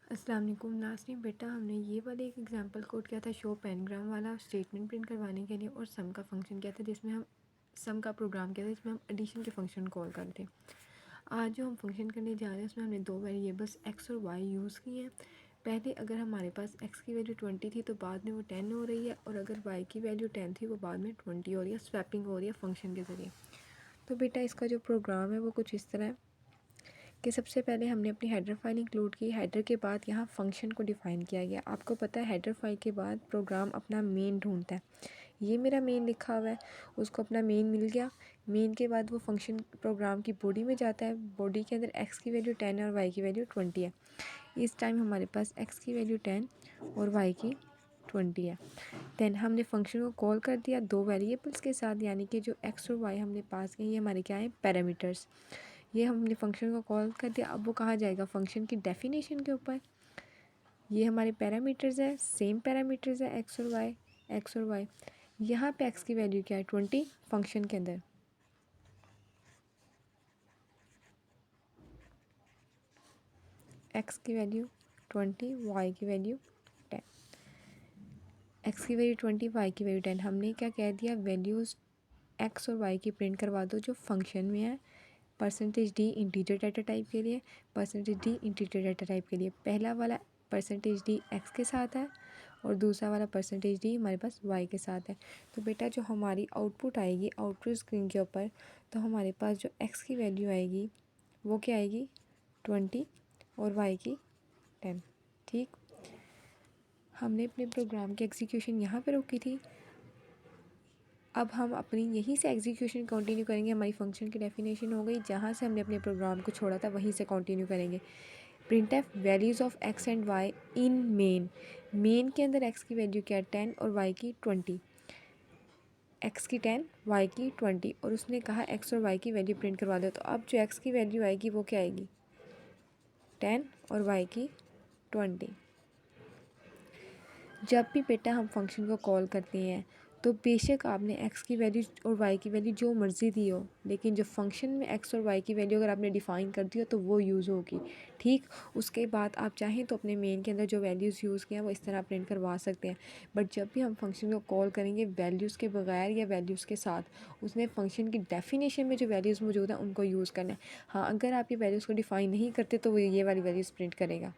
अस्सलाम वालेकुम नाज़रीन। बेटा हमने ये वाला एक एग्जांपल कोड किया था शो पेनग्राम वाला स्टेटमेंट प्रिंट करवाने के लिए, और सम का फंक्शन किया था जिसमें हम सम का प्रोग्राम किया था जिसमें हम एडिशन के फंक्शन कॉल करते हैं। आज जो हम फंक्शन करने जा रहे हैं उसमें हमने दो वेरिएबल्स एक्स और वाई यूज़ किए हैं। पहले अगर हमारे पास एक्स की वैल्यू 20 थी तो बाद में वो 10 हो रही है, और अगर वाई की वैल्यू 10 थी वो बाद में 20 हो रही है। स्वैपिंग हो रही है फंक्शन के ज़रिए। तो बेटा इसका जो प्रोग्राम है वो कुछ इस तरह है कि सबसे पहले हमने अपनी हेडर फाइल इंक्लूड की। हेडर के बाद यहाँ फंक्शन को डिफ़ाइन किया गया। आपको पता है हेडर फाइल के बाद प्रोग्राम अपना मेन ढूंढता है। ये मेरा मेन लिखा हुआ है, उसको अपना मेन मिल गया। मेन के बाद वो फंक्शन प्रोग्राम की बॉडी में जाता है। बॉडी के अंदर एक्स की वैल्यू 10 और वाई की वैल्यू 20 है। इस टाइम हमारे पास एक्स की वैल्यू 10 और वाई की 20 है। देन हमने फंक्शन को कॉल कर दिया दो वेरिएबल्स के साथ, यानी कि जो एक्स और वाई हमने पास किए ये हमारे क्या है, पैरामीटर्स। ये हमने फंक्शन को कॉल कर दिया। अब वो कहाँ जाएगा, फंक्शन की डेफिनेशन के ऊपर। ये हमारे पैरामीटर्स है, सेम पैरामीटर्स है एक्स और वाई। एक्स और वाई यहाँ पे एक्स की वैल्यू क्या है, 20 फंक्शन के अंदर। एक्स की वैल्यू 20, वाई की वैल्यू 10। एक्स की वैल्यू 20, वाई की वैल्यू 10। हमने क्या कह दिया, वैल्यूज़ एक्स और वाई की प्रिंट करवा दो जो फंक्शन में है। Percentage D integer data type के लिए, percentage D integer data type के लिए। पहला वाला परसेंटेज डी एक्स के साथ है और दूसरा वाला परसेंटेज डी हमारे पास वाई के साथ है। तो बेटा जो हमारी आउटपुट आएगी आउटपुट स्क्रीन के ऊपर, तो हमारे पास जो एक्स की वैल्यू आएगी वो क्या आएगी, 20 और वाई की 10। ठीक, हमने अपने प्रोग्राम की एग्जीक्यूशन यहाँ पे रोकी थी। अब हम अपनी यहीं से एग्जीक्यूशन कंटिन्यू करेंगे। हमारी फंक्शन की डेफिनेशन हो गई, जहाँ से हमने अपने प्रोग्राम को छोड़ा था वहीं से कंटिन्यू करेंगे। Printf values of X and Y in main. Main के अंदर एक्स की वैल्यू क्या है, 10 और वाई की 20। एक्स की 10, वाई की 20, और उसने कहा एक्स और वाई की वैल्यू प्रिंट करवा दो। तो अब जो एक्स की वैल्यू आएगी वो क्या आएगी, 10 और वाई की 20। जब भी बेटा हम फंक्शन को कॉल करते हैं तो बेशक आपने एक्स की वैल्यू और वाई की वैल्यू जो मर्ज़ी दी हो, लेकिन जो फंक्शन में एक्स और वाई की वैल्यू अगर आपने डिफ़ाइन कर दी हो तो वो यूज़ होगी। ठीक, उसके बाद आप चाहें तो अपने मेन के अंदर जो वैल्यूज़ यूज़ किए हैं वो इस तरह प्रिंट करवा सकते हैं। बट जब भी हम फंक्शन को कॉल करेंगे वैल्यूज़ के बगैर या वैल्यूज़ के साथ, उसमें फंक्शन की डेफिनेशन में जो वैल्यूज़ मौजूद हैं उनको यूज़ करना है। हाँ, अगर आप ये वैल्यूज़ को डिफ़ाइन नहीं करते तो वो ये वाली वैल्यूज़ प्रिंट करेगा।